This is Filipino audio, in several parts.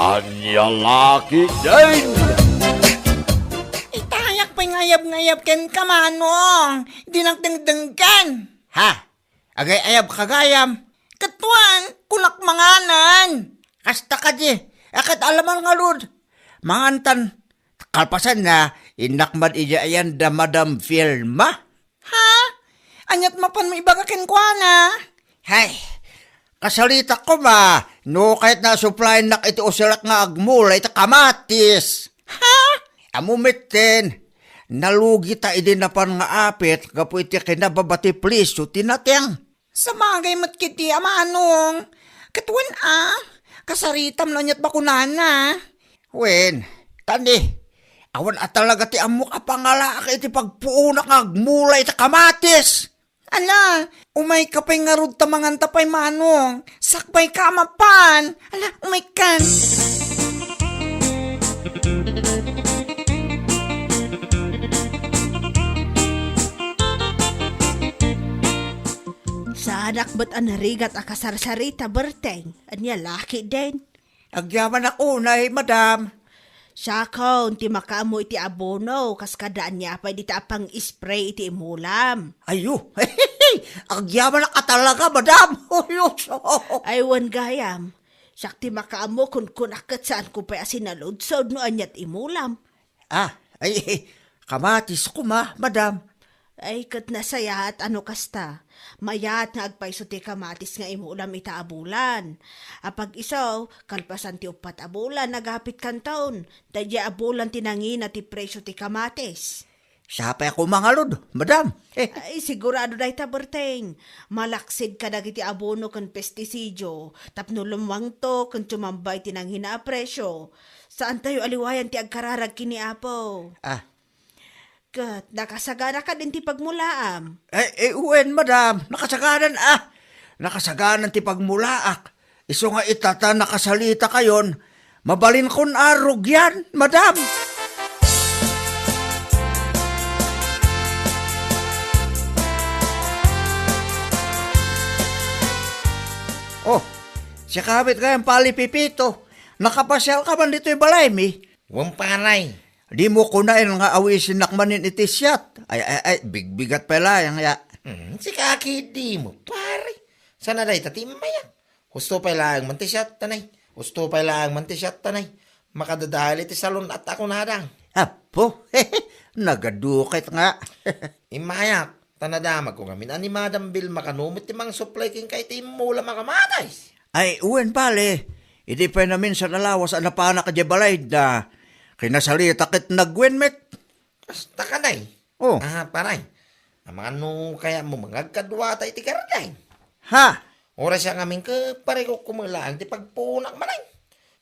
Anyang laki din! Itayak pa'y ngayab-ngayab ken kamanong. Dinagdangdang kan. Ha? Agay ayab kagayam. Katuan, kulak manganan. Kasta ka di. Akat alaman nga lud. Mangantan. Kalpasan na, inakmad iya ayan da Madam Filma. Ha? Anyat mapan mo ibaga ken kuana. Hay, kasalita ko ma. No kahit na supply nak ito usilak nga agmula ito kamatis. Ha? Amumitin. Nalugi ta idin na pan nga apit, gapu iti kinababati please, so tinateng. Sa bagay mat kiti, amanong. Katuan kasaritam lang yat bakunana. Wen, tani, awan at talaga ti amok apangala iti pagpuunak agmula iti kamatis. Ala, umay kapay nga rod tamangan tapay manong, sakbay ka mapan. Ala, umay kan. Sa anak ba't anarigat akasarsarita berteng? Anya laki din. Agyaman ako na madam. Siya ko, ti makaamo iti abono, kas kadaan niya pa di tapang spray iti imulam. Ayo, agyaman ka talaga madam. Aywan gayam, siya ti makaamo kun kunakat saan ko pa asinaludsod no anyat imulam. Kamatis ko madam. Ay kat nasaya at ano kasta, mayat nga agpaiso ti kamatis nga imulam ita abulan. Apag isaw, kalpasan ti upat abulan, nagapit kantaon, dadya abulan tinangin ti presyo ti kamatis. Siya ako mga lod, madam. Ay sigurado dahi ta berteng, malaksid ka dagiti abono kan pestisidyo, tapno lumwang to kan tumambay tinangin na presyo. Saan tayo aliwayan ti agkararag kini apo? Kat, nakasagana ka din ti pagmulaam. Uwen, madam. Nakasaganan, Nakasaganan ti pagmulaak. Iso nga itata nakasalita kayon. Mabalin kon arog yan, madam. Oh, siya kabit kayang palipipito. Nakapasyal ka man dito yung balay, mi? Wamparay. Di mo kunain nga awisin nakmanin iti siyat. Ay, bigbigat pala yang ya. Si kaki di mo, pare. Sana day tatimaya. Gusto pa lang mantisyat tanay. Gusto pa lang mantisyat tanay. Makadadali ti salon at ako nadang. Apo, nagadukit nga. Imayak, tanadamag ko kami. Ani Madam Bill makanumit ti mga supply king kay ti mula makamatay. Ay, uwen pale. Hindi pa namin sa nalawas ang napana ka balay na kinasalita kit nagwenmet. Basta ka day. Oh. Paray. Ang mga kaya mo mga kadwata iti karaday. Ha? Oras siya ngamin ka pare ko kumulaan ti pagpunak manay.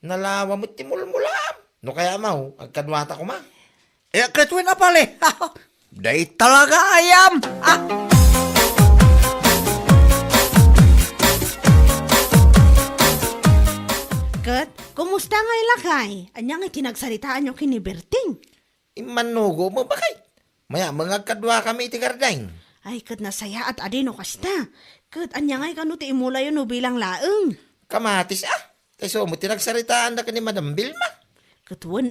Nalawa mo ti mulmulam. No kaya mau, agkadwata ko ma. Katwin na pale. Day talaga ayam. Kat, kumusta nga ilakay? Anyang itinagsalitaan yung kiniberting. Imanugo mo ba kay? Maya mga kadwa kami iti karaday. Ay, kat nasaya at adino kasta. Kat, anyang ay kanu ti imula yun no bilang laeng. Kamatis Kayso mo tinagsaritaan na ka ni Madam Vilma. Katuan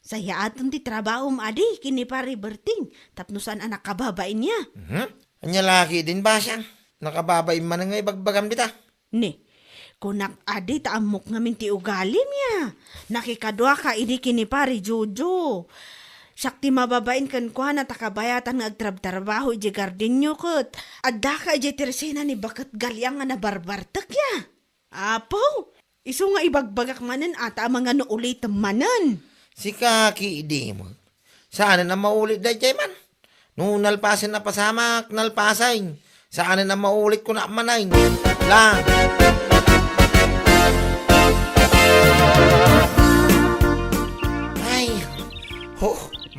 saya aton ti trabaho adi kini pari berting. Tapnusan anak kababain niya. Anya laki din ba siya? Nakababay man nga ibagbagam dita. Ni, kunak adi taamok ngamin ti ugalim niya. Nakikadwa ka ini kini pari Jojo. Sakti mababain kan kuha na takabayatan nga agtrab-trabaho iji gardinyo kot. Adda ka iji tirsena ni bakat galyang nga nabarbartak ya. Apo, iso nga ibagbagak manan ata mga noulit manan. Si kaki di mo. Saan na maulit da jay man? Nung nalpasin na pasamak, nalpasay. Saan na maulit ko na manay. Lang. Ay,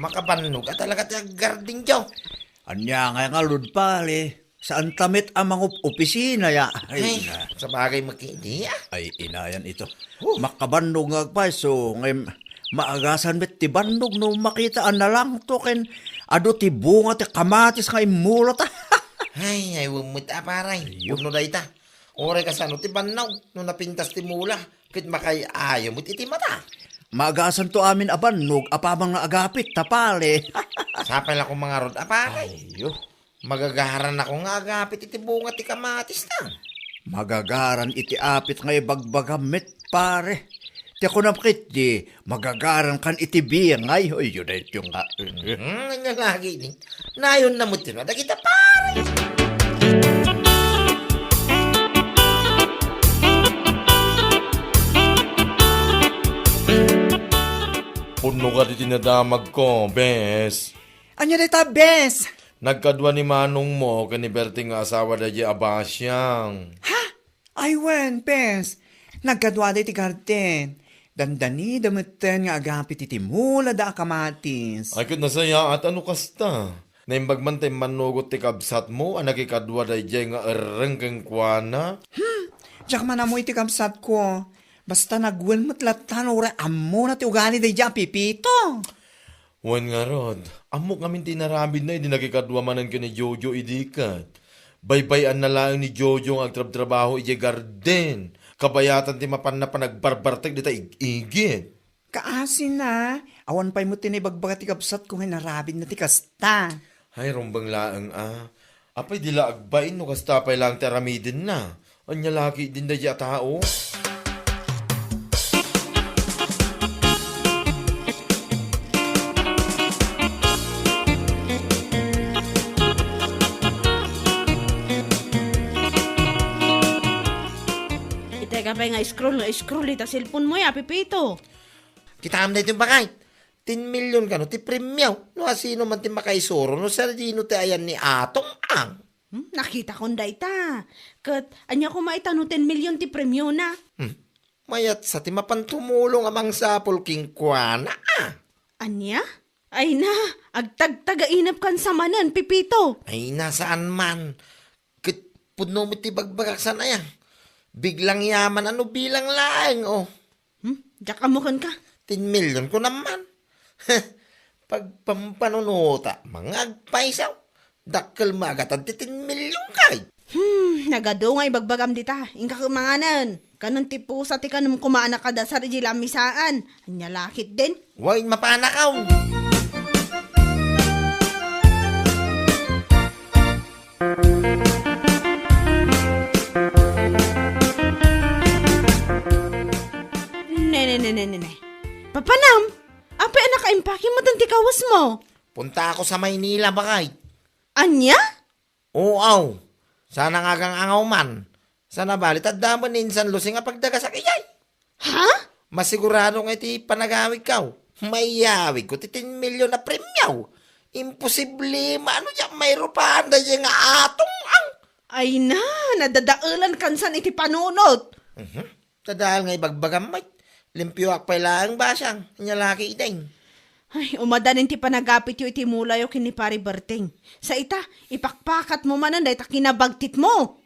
makabanog ka talaga ti garding jaw. Anya nga lud pale. Saan tamit ang mga opisina ya? Ay, sa bagay makindi Ay, inayan ito. Makabandog nga pa, so ngay maagasan met ti bandog no makitaan na lang to ken ado ti bunga ti kamatis nga imulot. Ay, umut aparay. Uno da ita. Ore ka sa no, ti banaw, no napintas ti mula, kit makay ayaw mo iti mata. Magasan to amin abannog, apamang nga agapit, tapale. Sapay lang kong mga rod, apakay. Ayo, Magagaharan ako nga agapit iti bunga ti kamatis na. magagaran iti apit ngay bagbagamit, pare. Ti ako napakit di, magagaran kan iti biyangay. Ay, yun na yung nga. Nga lagi ni. Nayon na mo tinwada kita pare. Puno ka di tinadamag ko, bes. Anya dita, bes? Nagkadwa ni manong mo, kaniberti nga asawa da di abasyang. Ha? Ay, wen, bes. Nagkadwa ti garden. Dandani dameten nga agapit iti mula da kamatis. Ay, kud nasaya at ano kasta? Naimbagman tayo manugot ti kabsat mo, anakikadwa da di nga erengkeng kuana. Diyak man amoy ti kamsat ko. Basta nagwin mo't latan ora amo na ti ugali day dyan, Pipito. Wan nga rod, amok ngamin tinarabid na, hindi nakikadwa manan ka ni Jojo idikat. Baybayan na lang ni Jojo ang agtrab-trabaho iti garden. Kabayatan ti mapan na panagbarbartag di ta igit. Kaasin na. Awan pa'y mo tinibagbaga ti kapsat kung hinarabid na ti kasta. Ay, rumbang laang Apay dila agbain no kasta pa'y lang taramidin na. Anya laki din da di tao. Itay ka pa nga scroll ita cellphone mo ya, Pipito. Kita na ito bakay. 10 million ka no, ti premyaw. No, asino man ti makaisuro, no, sardino ti ayan ni Atong ang. Nakita ko dayta. Kat, anya ko maitano 10 million ti premyo na. Mayat sa ti mapantumulong amang sapol king kuana Anya? Ay na, agtagtagainap kan sa manan, Pipito. Ay, nasaan man. Kit puno mo ti bagbagak sana yan. Biglang yaman, ano bilang laeng, oh. Diyak amukan ka. 10 million ko naman. Pag pampanunuta, mga agpaisaw. Dakkel magatan ti 10 million kay. Nagado nga ibagbagam dita. Ingka kumanganan. Kanon ti pusa ti kanum kumaana kada sa rijila misaan. Anya lakit din. Huwag mapanakaw. Ne. Papanam, apa anak kaimpake mo tanti kawas mo? Punta ako sa Maynila, bakay. Anya? Oo, sana nga kang angaw man. Sana balit at daman ni Insan Lucy nga pagdaga sa kiyay. Ha? Masigurado nga iti panagawig kaw. Mayawig ko ti 10 million na premyaw. Imposible maano dyan mayro pa anda dyan nga atong ang. Ay na, nadadaulan kansan iti panunot. Tadahal nga ibagbagam may. Limpyo akpay lang basyang. Nyalaki ideng. Ay, umadanin ti panagapit yu iti mulayo kini pari Berting. Sa ita, ipakpakat mo manan dahi ta kinabagtit mo.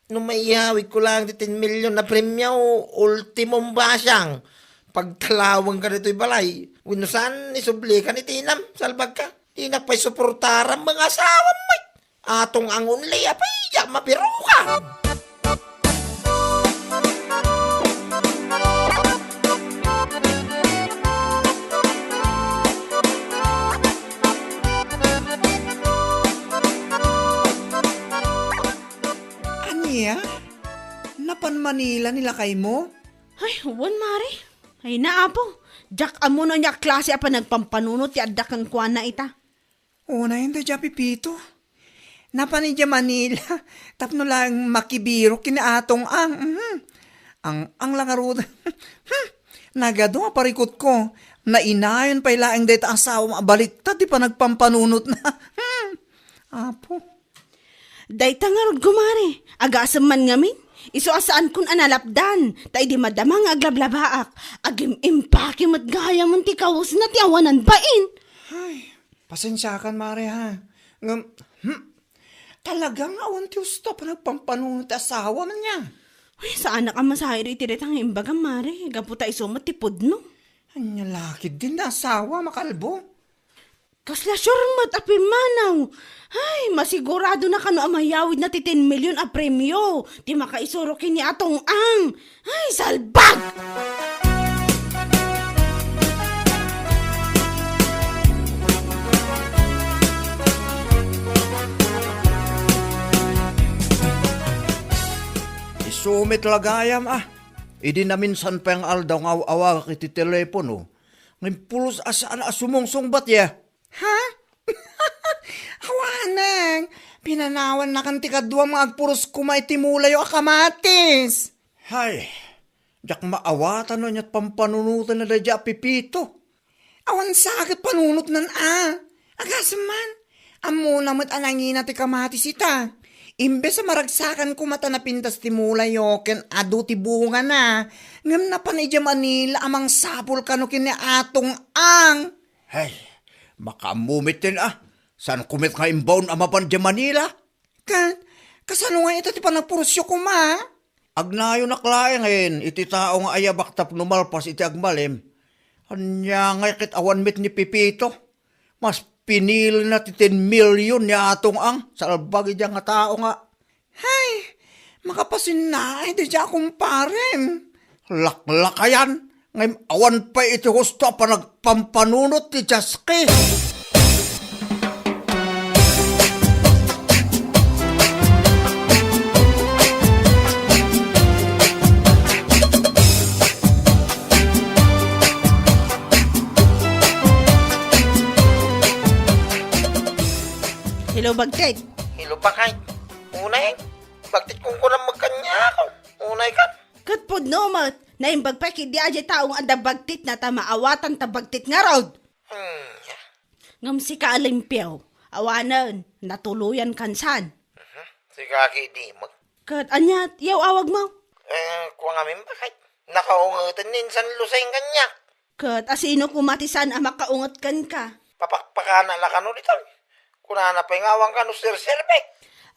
Nung maiyawig ko lang ti 10 million na premyaw, ultimong basyang. Pagtalawang ka nito'y balay, winusan isubli ka ni Tinam, salbag ka. Tinak pa'y suportarang mga asawa may. Atong ang unlay, apay, ya mapirukan. Anya? Napan Manila nilakay mo? Ay, huwan mari. Ay na apo. Jack amo na niya klase apa nagpampanunot ti adda kang kuan na ita. Una yun da dyan, Pipito. Napan ni dyan Manila. Tapno lang makibiro kinaatong ang. Ang langaruda. Nagado nga parikot ko. Nainayon pa ilaang deta asawa baliktad. Di pa nagpampanunot na. Apo. Dayta nga rod gumari. Agasam man ngamin. Iso asaan kun analapdan. Tay di madamang aglablabaak. Agim impake mat gaya mon ti kawas na ti awanan bain. Ay, pasensya kan, Mare, ha? Talagang awan ti usto pa nagpampanunot asawa man niya. Uy, saan na ka masahiro itiretang imbagang mari. Gaputa iso matipod no. Anya lakid din na asawa, makalbo. Kasla surmat a pimanaw. Ay, masigurado na kano amayawid na ti 10 milyon a premyo. Ti makaisuro kini atong ang. Ay, salbag! Isumit lagayam Idi na minsan pa yung aldaw ng awa kiti telepono. Ngayon pulos asaan asumungsong bat ya? Ha? Awanang, pinanawan na kan tikadwa mga agpuros kumay timulay o akamatis. Hay, jak maawatan no niya't pampanunutan na dadya pipito. Awan sakit panunot nan Agasaman, amo namat anangina ti kamatis ita. Imbes sa maragsakan ko mata na pintas ti mulay o ken adu ti bunga na. Ngam na panidya Manila amang sapol kano kini atong ang. Hay, makamumit din San kumit nga imbaon amapan di Manila? Kasano nga ito ti panagpurusyo ko ma? Agnayo na klaya ngayon, iti tao nga ayabak tap numalpas iti agmalim. Anya nga kit awan mit ni Pipito. Mas pinili na ti 10 milyon niya atong ang salbagi diya nga tao nga. Hay, makapasin na ay di akong parem. Laklakayan, ngayon awan pa iti husto pa nagpampanunot ti Jaske. Hello, Bagtit. Hilo pa kay. Unay, bakit kung kunang magkanya ako? Unay ka. Katpod no, mat. Naimbag pa kidi aja taong anda Bagtit na tamaawatan ta Bagtit nga rod. Yeah. Ngam si Kaalimpiaw. Awanan, natuluyan kansan. Si Kaki di mo. Kat anyat, yaw awag mo. Kuha nga min bakit? Nakaungatan din San Luseng kanya. Kat asino kumatisan ang makaungat kan ka. Papakpakana la ka no dito. Kuna na pa yung awang ka no sir-sirbek.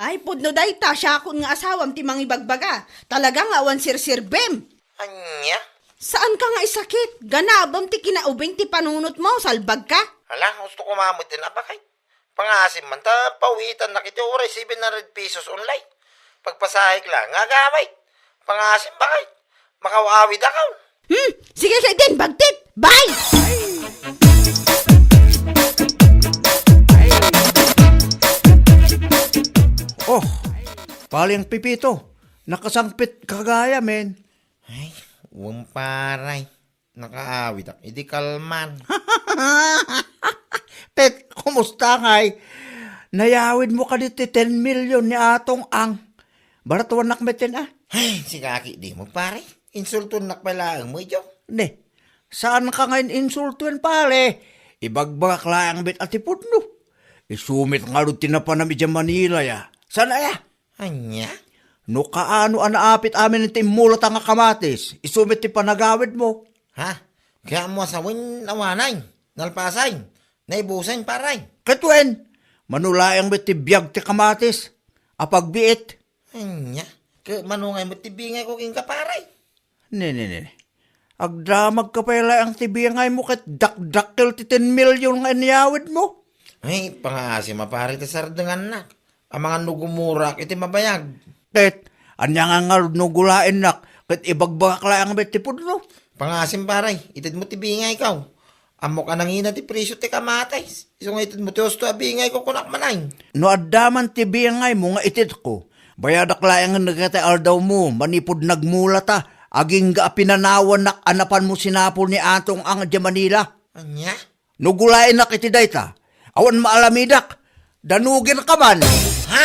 Ay, pudno day ta, siya akong nga asawam ti mangibagbaga. Talagang awan sir-sirbem. Anya? Saan ka nga isakit? Ganabam ti kinaubing ti panunot mo, salbag ka? Hala, gusto ko mamut din na bakit? Pangasim man ta, pawitan na kiti oray 700 pesos online. Pagpasahig lang, nga gamay. Pangasim bakit? Makawawid ako. Sige kay din, Bagtit. Bye! Oh, paling Pipito, nakasangpit kagaya men. Ay, paray. Nakaawid ako. Idi kalman. Pet, kumusta ngay? Nayawid mo ka dito 10 milyon ni atong ang. Baratuan nakmetin Ay, si Kaki di mo pare. Insultun nak pala mo ito. Ne, saan ka ngayon insultuin pare? Ibagbak lang bit atipod no. Isumit nga rin tinapanami dyan Manila ya. Sana ya? Anya? No kaano anaapit amin ng timulat ang kamatis. Isumit ti panagawid mo. Ha? Kaya mo asawin awanay. Nalpasay. Naibusan paray. Katwen, manulayang bit ti biyag ti kamatis. Apagbiit. Anya? Ke manungay mo tibingay ko king kaparay. Ne. Agdamag ka pala ang tibiyangay mo kat dakdakil ti 10 milyon nga iniyawid mo. Ay, pangasi mapare ta sardengan na. Ang mga nugumurak iti mabayag. Tet, anya nga nugulain nak. Kat ibagbak lang bit ti pudno. Pangasim paray, itid mo tibingay ikaw. Amo ka nangina ti presyo ti kamatay. Isong itid mo ti osto abingay ko kunak manay. No adaman ti biyangay mo nga itit ko. Bayadak lang nga nagkata aldaw mo. Manipod nagmula ta. Aging ga pinanawan nak anapan mo sinapol ni atong ang di Manila. Anya? Nugulain nak iti dayta. Awan maalamidak. Danugin ka man. Ha?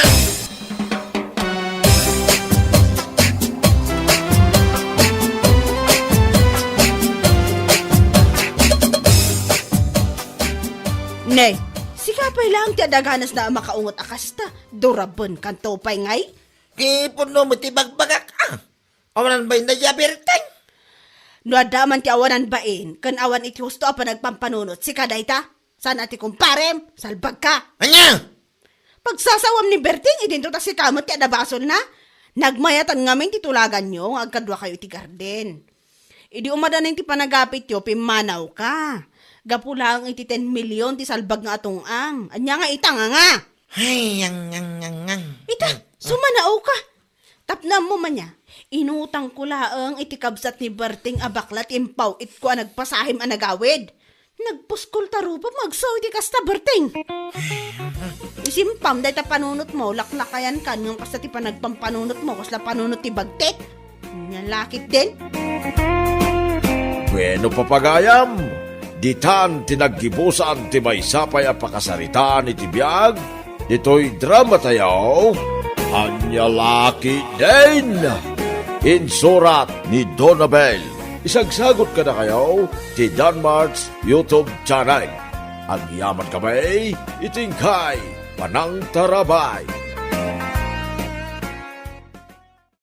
Ne, sikapay lang ti adaganas na makaungot akasta. Durabon kanto pay ngay. Kipon no mo ti bagbagak Awanan ba yung najabertay? No adaman ti awanan bain, kan awan iti husto pa nagpampanunot. Si kadayta, saan ati kumparem, salbag ka. Anya? Pagsasawam ni Berting, idinto ta si kamot ti adabasol na. Nagmayatan ngamin titulagan nyo, agkadwa kayo ti garden. Idi umadanin ti panagapit yo, pimanaw ka. Gapula ang iti 10 milyon ti salbag nga atong ang. Anya nga itanga nga. Ay, ang. Ita, sumanao ka. Tapnam mo man niya. Inutang ko laang iti kabsat ni Berting abaklat impaw it ko nagpasahim a nagawid. Nagpuskol tarupa magsaw iti kasta Berting. Isimpam dahil ta panunot mo, laklakayan kan yung kasta ti panagpampanunot mo, kasla panunot ti bagtek. Yan lakit din. Bueno papagayam, ditan tinaggibusan ti may sapay a pakasaritaan iti biyag, dito'y drama tayo, anya laki din. Insurat ni Donabel. Isagsagot ka na kayo ti Danmarks YouTube channel. Ang yaman kamay, itingkay, panang tarabay.